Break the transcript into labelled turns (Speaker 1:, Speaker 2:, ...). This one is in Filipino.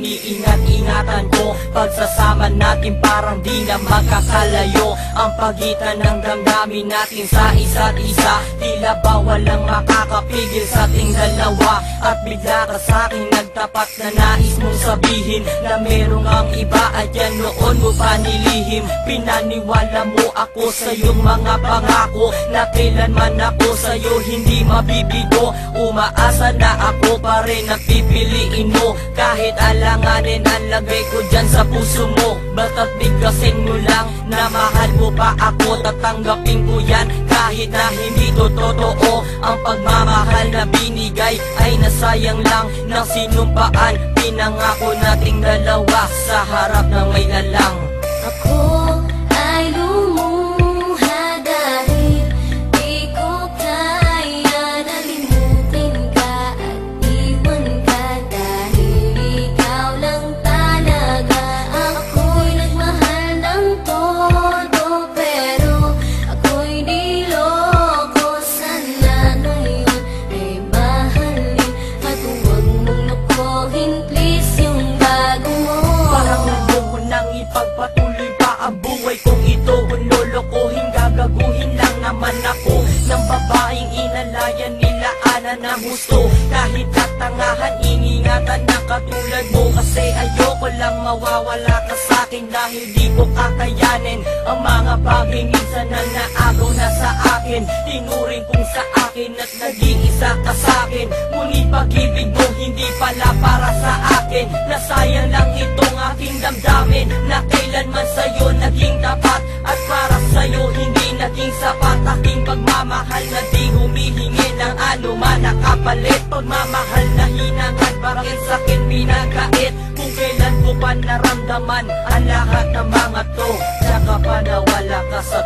Speaker 1: iniingat-ingatan ko. Pagsasama natin parang di na magkakalayo. Ang pagitan ng damdamin natin sa isa't isa, tila ba walang makakapigil sa ating dalawa. At bigla ka sa'kin nagtapat na nais mong sabihin na merong ang iba at yan noon mo pa nilihim. Pinaniwala mo ako sa iyong mga pangako na kailanman ako sa'yo hindi mabibigo. Umaasa na ako pa rin na pipiliin mo, kahit alanganin ang lagay ko dyan sa puso mo. Basta't bigkasin mo lang na mahal mo pa ako, tatanggapin ko yan kahit na hindi to totoo. Ang pagmamahal na binigay ay nasayang lang ng sinumpaan. Pinangako nating dalawa sa harap ng may lalang.
Speaker 2: Ako ay lumuha dahil di ko kaya nalimutin ka at iwan ka, dahil ikaw lang talaga. Ako'y nagmahal ng todo pero ako'y niloko. Sana ngayon ay mahalin at huwag mong lukuhin please yung bago mo.
Speaker 1: Parang naloko nang ipagpatuloy pa ang buhay kong ito. Kung lolokohin, gagaguhin lang naman ako ng babaeng inalayan nila ana ng gusto. Kahit katangahan, iningatan na katulad mo, kasi ayoko lang mawawala ka sa'kin dahil di ko kakayanin ang mga bagay minsan na naagaw na sa akin. Tinuring kong sa akin at naging isa ka sa'kin, ngunit pag-ibig mo hindi pala para sa akin. Nasayang lang itong aking damdamin na kailanman sa'yo naging tapat, at para sa'yo hindi naging sapat. Aking pagmamahal na di humihingi ng anuman na kapalit. Pagmamahal na hinangad, bakit sa'kin pinagkait? Kung kailan ko pa naramdaman ang lahat ng mga to, tsaka pa nawala ka sa